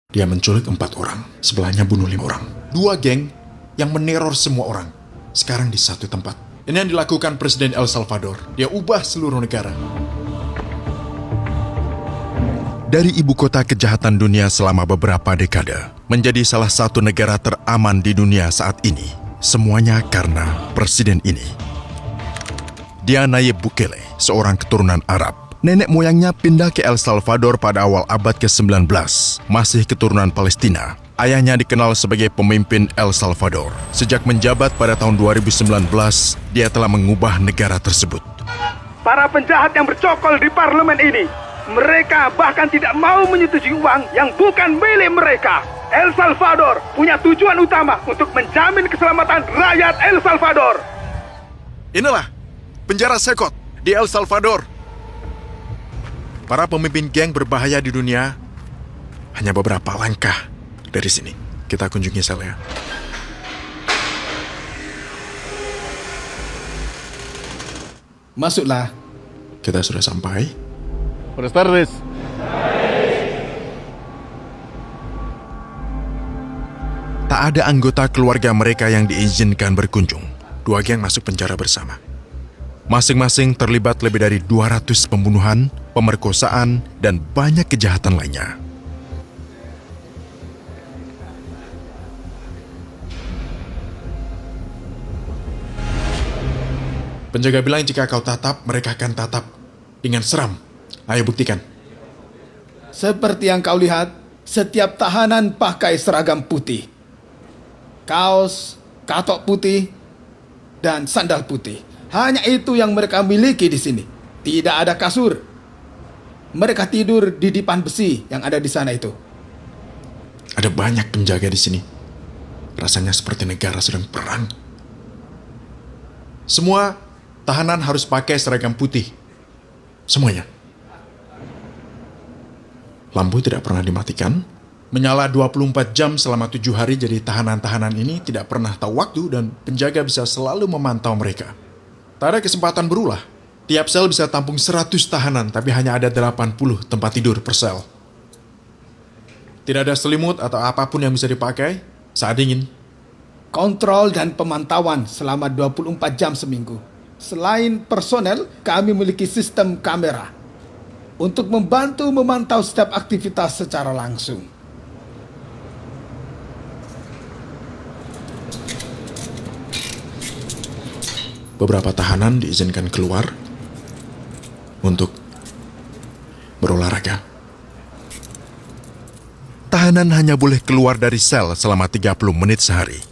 Dia menculik 4 orang, sebelahnya bunuh 5 orang. 2 geng yang meneror semua orang, sekarang di satu tempat. Ini yang dilakukan Presiden El Salvador. Dia ubah seluruh negara. Dari ibu kota kejahatan dunia selama beberapa dekade, menjadi salah satu negara teraman di dunia saat ini. Semuanya karena presiden ini. Dia Nayib Bukele, seorang keturunan Arab. Nenek moyangnya pindah ke El Salvador pada awal abad ke-19, masih keturunan Palestina. Ayahnya dikenal sebagai pemimpin El Salvador. Sejak menjabat pada tahun 2019, dia telah mengubah negara tersebut. Para penjahat yang bercokol di parlemen ini, mereka bahkan tidak mau menyetujui uang yang bukan milik mereka. El Salvador punya tujuan utama untuk menjamin keselamatan rakyat El Salvador. Inilah penjara Sekot di El Salvador. Para pemimpin geng berbahaya di dunia hanya beberapa langkah dari sini. Kita kunjungi selnya. Masuklah. Kita sudah sampai. Buenas tardes. Tak ada anggota keluarga mereka yang diizinkan berkunjung. 2 geng masuk penjara bersama. Masing-masing terlibat lebih dari 200 pembunuhan, pemerkosaan, dan banyak kejahatan lainnya. Penjaga bilang jika kau tatap, mereka akan tatap dengan seram. Ayo buktikan. Seperti yang kau lihat, setiap tahanan pakai seragam putih. Kaos, katok putih, dan sandal putih. Hanya itu yang mereka miliki di sini. Tidak ada kasur. Mereka tidur di dipan besi yang ada di sana itu. Ada banyak penjaga di sini. Rasanya seperti negara sedang perang. Semua tahanan harus pakai seragam putih. Semuanya. Lampu tidak pernah dimatikan. Menyala 24 jam selama 7 hari, jadi tahanan-tahanan ini tidak pernah tahu waktu dan penjaga bisa selalu memantau mereka. Tak ada kesempatan berulah. Tiap sel bisa tampung 100 tahanan, tapi hanya ada 80 tempat tidur per sel. Tidak ada selimut atau apapun yang bisa dipakai saat dingin. Kontrol dan pemantauan selama 24 jam seminggu. Selain personel, kami memiliki sistem kamera untuk membantu memantau setiap aktivitas secara langsung. Beberapa tahanan diizinkan keluar untuk berolahraga. Tahanan hanya boleh keluar dari sel selama 30 menit sehari.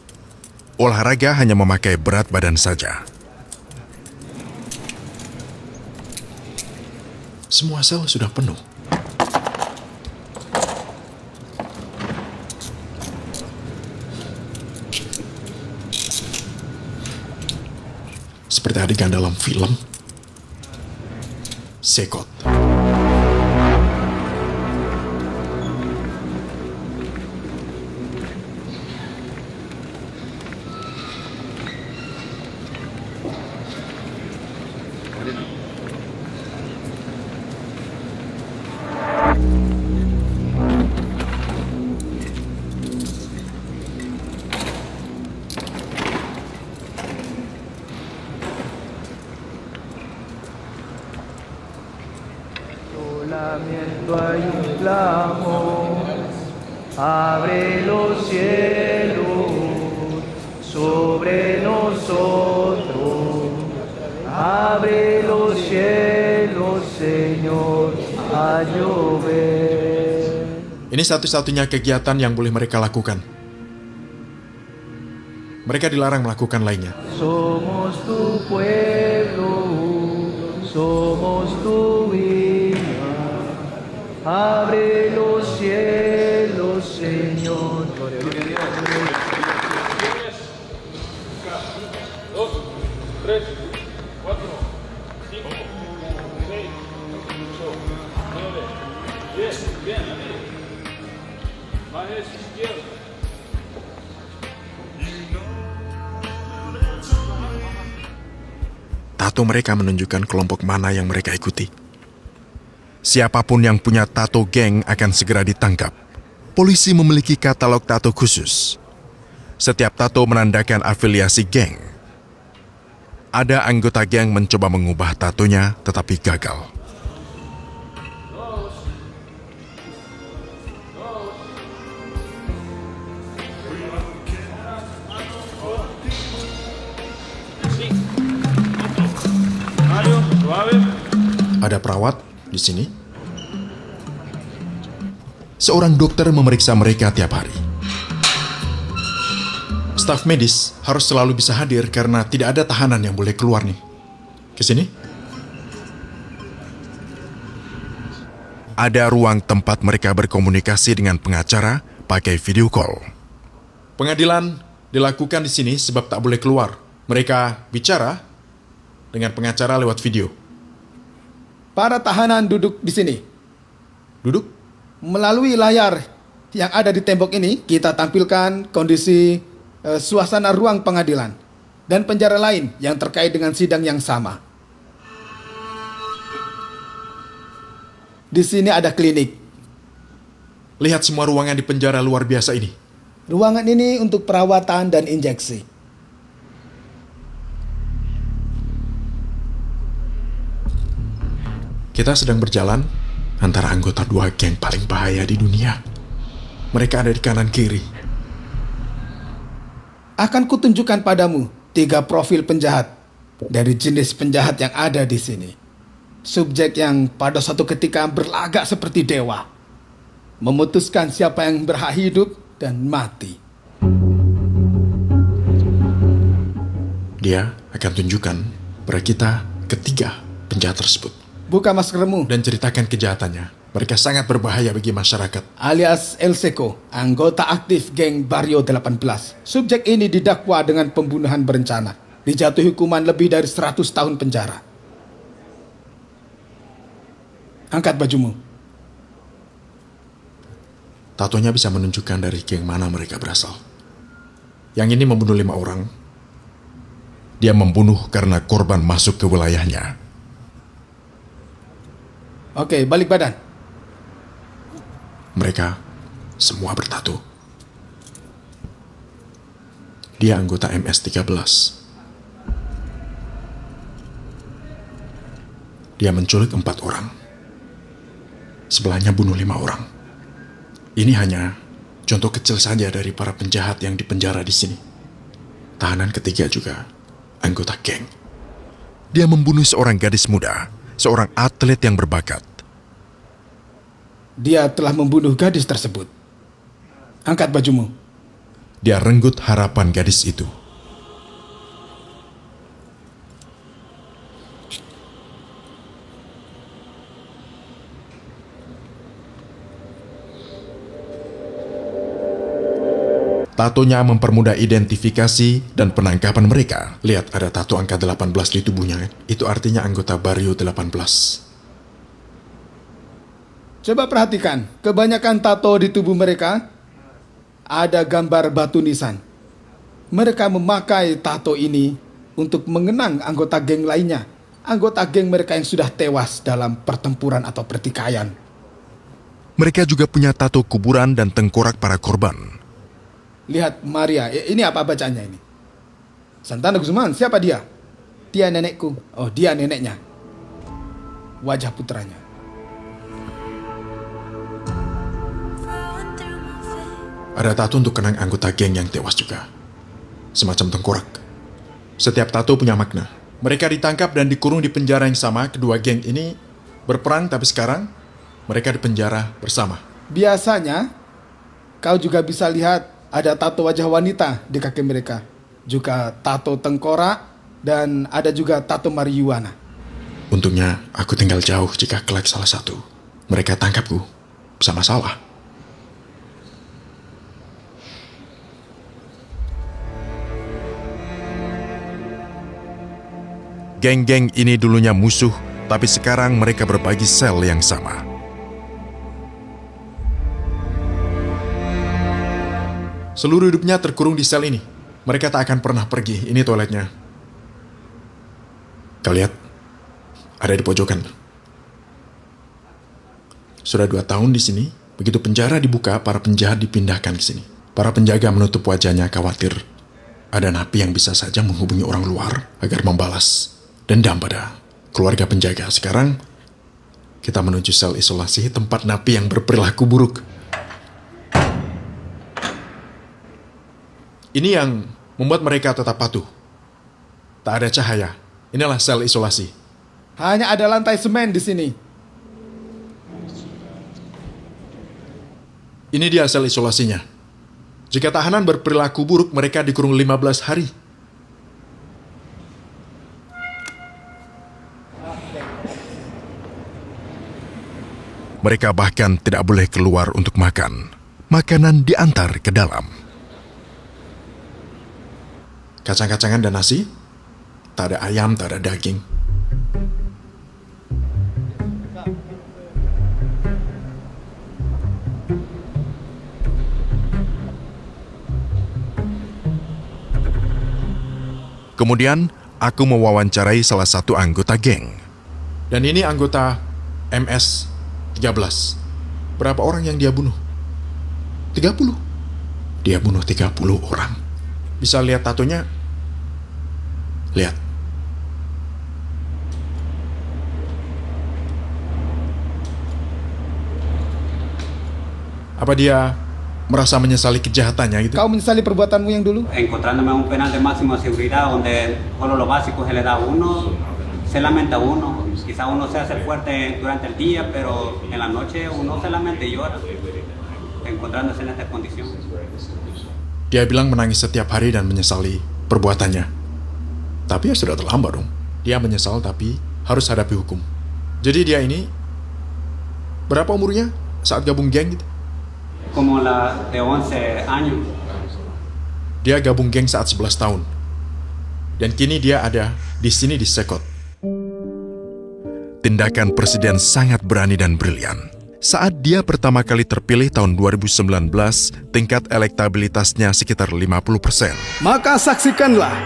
Olahraga hanya memakai berat badan saja. Semua sel sudah penuh. Seperti adegan dalam film Sekot. Solamente hay un clamor, abre los cielos sobre nosotros, abre los cielos, Señor, a llover. Ini satu-satunya kegiatan yang boleh mereka lakukan. Mereka dilarang melakukan lainnya. Somos tu pueblo, somos tu vida. Abre los cielos, Señor. Tato mereka menunjukkan kelompok mana yang mereka ikuti. Siapapun yang punya tato geng akan segera ditangkap. Polisi memiliki katalog tato khusus. Setiap tato menandakan afiliasi geng. Ada anggota geng mencoba mengubah tatonya tetapi gagal. Ada perawat di sini. Seorang dokter memeriksa mereka tiap hari. Staf medis harus selalu bisa hadir karena tidak ada tahanan yang boleh keluar nih. Ke sini. Ada ruang tempat mereka berkomunikasi dengan pengacara pakai video call. Pengadilan dilakukan di sini sebab tak boleh keluar. Mereka bicara dengan pengacara lewat video. Para tahanan duduk di sini. Duduk. Melalui layar yang ada di tembok ini, kita tampilkan kondisi suasana ruang pengadilan dan penjara lain yang terkait dengan sidang yang sama. Di sini ada klinik. Lihat semua ruangan di penjara luar biasa ini. Ruangan ini untuk perawatan dan injeksi. Kita sedang berjalan antara anggota dua geng paling bahaya di dunia. Mereka ada di kanan kiri. Akan kutunjukkan padamu 3 profil penjahat dari jenis penjahat yang ada di sini. Subjek yang pada suatu ketika berlagak seperti dewa, memutuskan siapa yang berhak hidup dan mati. Dia akan tunjukkan pada kita ketiga penjahat tersebut. Buka maskermu. Dan ceritakan kejahatannya. Mereka sangat berbahaya bagi masyarakat. Alias El Seco, anggota aktif geng Barrio 18. Subjek ini didakwa dengan pembunuhan berencana. Dijatuhi hukuman lebih dari 100 tahun penjara. Angkat bajumu. Tatonya bisa menunjukkan dari geng mana mereka berasal. Yang ini membunuh 5 orang. Dia membunuh karena korban masuk ke wilayahnya. Oke, balik badan. Mereka semua bertato. Dia anggota MS-13. Dia menculik 4 orang. Sebelahnya bunuh 5 orang. Ini hanya contoh kecil saja dari para penjahat yang dipenjara di sini. Tahanan ketiga juga anggota geng. Dia membunuh seorang gadis muda, seorang atlet yang berbakat. Dia telah membunuh gadis tersebut. Angkat bajumu. Dia renggut harapan gadis itu. Tatonya mempermudah identifikasi dan penangkapan mereka. Lihat, ada tato angka 18 di tubuhnya. Itu artinya anggota Barrio 18. Coba perhatikan, kebanyakan tato di tubuh mereka ada gambar batu nisan. Mereka memakai tato ini untuk mengenang anggota geng lainnya. Anggota geng mereka yang sudah tewas dalam pertempuran atau pertikaian. Mereka juga punya tato kuburan dan tengkorak para korban. Lihat Maria, ini apa bacanya ini? Santana Guzman, siapa dia? Dia nenekku. Oh, dia neneknya. Wajah putranya. Ada tato untuk kenang anggota geng yang tewas juga. Semacam tengkorak. Setiap tato punya makna. Mereka ditangkap dan dikurung di penjara yang sama. Kedua geng ini berperang, tapi sekarang mereka di penjara bersama. Biasanya, kau juga bisa lihat ada tato wajah wanita di kaki mereka. Juga tato tengkorak dan ada juga tato marijuana. Untungnya aku tinggal jauh jika kelak salah satu mereka tangkapku bisa masalah. Geng-geng ini dulunya musuh, tapi sekarang mereka berbagi sel yang sama. Seluruh hidupnya terkurung di sel ini. Mereka tak akan pernah pergi. Ini toiletnya. Kau lihat, ada di pojokan. Sudah 2 tahun di sini, Begitu penjara dibuka, para penjahat dipindahkan ke sini. Para penjaga menutup wajahnya khawatir ada napi yang bisa saja menghubungi orang luar agar membalas dendam pada keluarga penjaga. Sekarang kita menuju sel isolasi tempat napi yang berperilaku buruk. Ini yang membuat mereka tetap patuh. Tak ada cahaya. Inilah sel isolasi. Hanya ada lantai semen di sini. Ini dia sel isolasinya. Jika tahanan berperilaku buruk, mereka dikurung 15 hari. Mereka bahkan tidak boleh keluar untuk makan. Makanan diantar ke dalam. Kacang-kacangan dan nasi. Tak ada ayam, tak ada daging. Kemudian, aku mewawancarai salah satu anggota geng. Dan ini anggota MS-13. Berapa orang yang dia bunuh? 30. Dia bunuh 30 orang. Bisa lihat tatonya? Lihat. Apa dia merasa menyesali kejahatannya gitu? Kau menyesali perbuatanmu yang dulu? Encontrándome a un penal de máxima seguridad donde solo lo básico se le da a uno, se lamenta uno, quizá uno se hace fuerte durante el día, pero en la noche uno se lamenta y llora, encontrándose en esta condición. Dia bilang menangis setiap hari dan menyesali perbuatannya. Tapi ya sudah terlambat dong. Dia menyesal tapi harus hadapi hukum. Jadi dia ini berapa umurnya saat gabung geng gitu? Como la de 11 años. Dia gabung geng saat 11 tahun. Dan kini dia ada di sini di Sekot. Tindakan presiden sangat berani dan brilian. Saat dia pertama kali terpilih tahun 2019, tingkat elektabilitasnya sekitar 50%. Maka saksikanlah,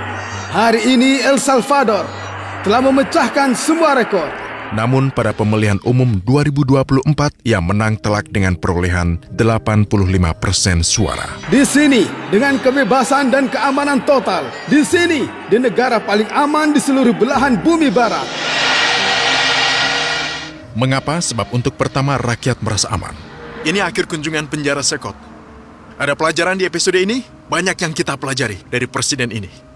hari ini El Salvador telah memecahkan semua rekor. Namun pada pemilihan umum 2024, ia menang telak dengan perolehan 85% suara. Di sini, dengan kebebasan dan keamanan total. Di sini, di negara paling aman di seluruh belahan bumi barat. Mengapa? Sebab untuk pertama rakyat merasa aman. Ini akhir kunjungan penjara Sekot. Ada pelajaran di episode ini? Banyak yang kita pelajari dari presiden ini.